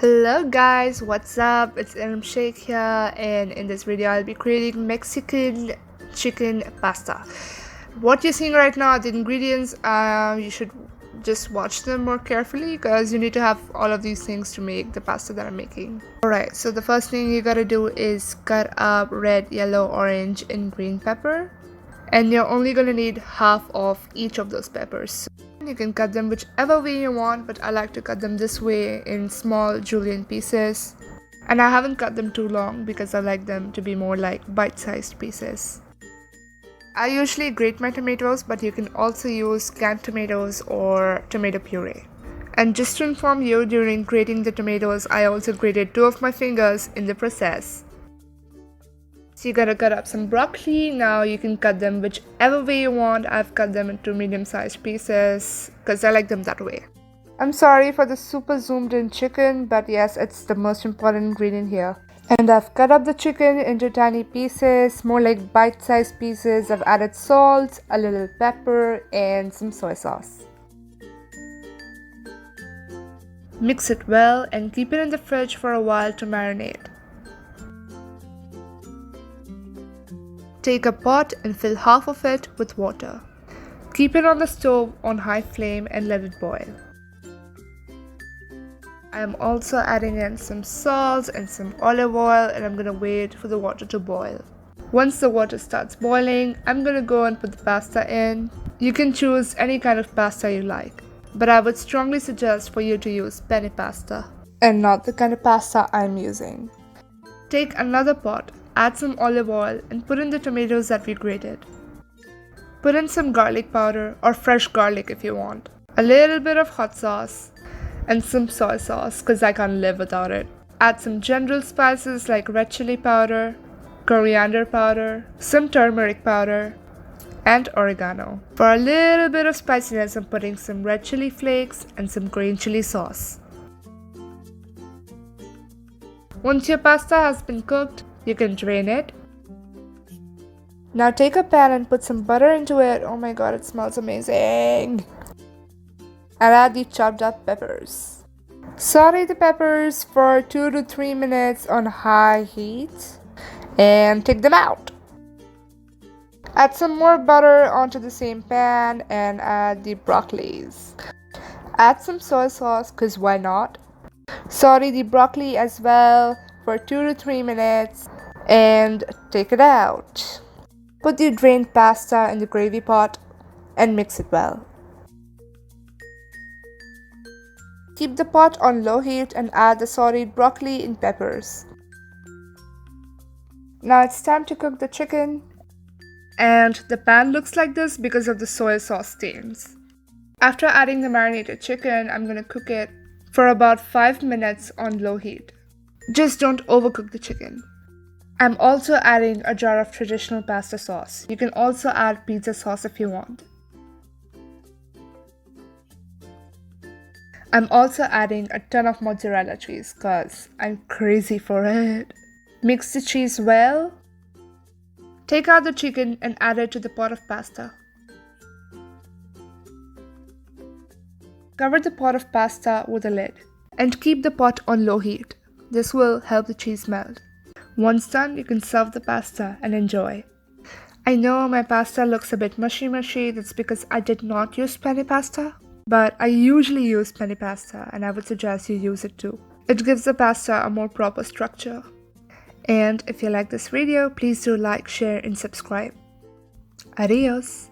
Hello guys, what's up? It's Ilm Sheikh here, and in this video I'll be creating Mexican chicken pasta. What you're seeing right now are the ingredients. You should just watch them more carefully because you need to have all of these things to make the pasta that I'm making. Alright, so the first thing you gotta do is cut up red, yellow, orange, and green pepper. And you're only gonna need half of each of those peppers. You can cut them whichever way you want, but I like to cut them this way in small julienne pieces. And I haven't cut them too long because I like them to be more like bite-sized pieces. I usually grate my tomatoes, but you can also use canned tomatoes or tomato puree. And just to inform you, during grating the tomatoes, I also grated 2 of my fingers in the process. So you gotta cut up some broccoli. Now you can cut them whichever way you want. I've cut them into medium-sized pieces because I like them that way. I'm sorry for the super zoomed in chicken, but yes, it's the most important ingredient here. And I've cut up the chicken into tiny pieces, more like bite-sized pieces. I've added salt, a little pepper, and some soy sauce. Mix it well and keep it in the fridge for a while to marinate. Take a pot and fill half of it with water. Keep it on the stove on high flame and let it boil. I am also adding in some salt and some olive oil, and I'm gonna wait for the water to boil. Once the water starts boiling, I'm gonna go and put the pasta in. You can choose any kind of pasta you like, but I would strongly suggest for you to use penne pasta and not the kind of pasta I'm using. Take another pot, add some olive oil, and put in the tomatoes that we grated. Put in some garlic powder or fresh garlic if you want, a little bit of hot sauce, and some soy sauce because I can't live without it. Add some general spices like red chili powder, coriander powder, some turmeric powder, and oregano. For a little bit of spiciness, I'm putting some red chili flakes and some green chili sauce. Once your pasta has been cooked, you can drain it. Now take a pan and put some butter into it. Oh my god, it smells amazing. And add the chopped up peppers. Saute the peppers for 2 to 3 minutes on high heat and take them out. Add some more butter onto the same pan and add the broccolis. Add some soy sauce because why not? Saute the broccoli as well for 2 to 3 minutes and take it out. Put the drained pasta in the gravy pot and mix it well. Keep the pot on low heat and add the sauteed broccoli and peppers. Now it's time to cook the chicken, and the pan looks like this because of the soy sauce stains. After adding the marinated chicken, I'm gonna cook it for about 5 minutes on low heat. Just don't overcook the chicken. I'm also adding a jar of traditional pasta sauce. You can also add pizza sauce if you want. I'm also adding a ton of mozzarella cheese because I'm crazy for it. Mix the cheese well. Take out the chicken and add it to the pot of pasta. Cover the pot of pasta with a lid and keep the pot on low heat. This will help the cheese melt. Once done, you can serve the pasta and enjoy. I know my pasta looks a bit mushy, that's because I did not use penne pasta, but I usually use penne pasta and I would suggest you use it too. It gives the pasta a more proper structure. And if you like this video, please do like, share and subscribe. Adios!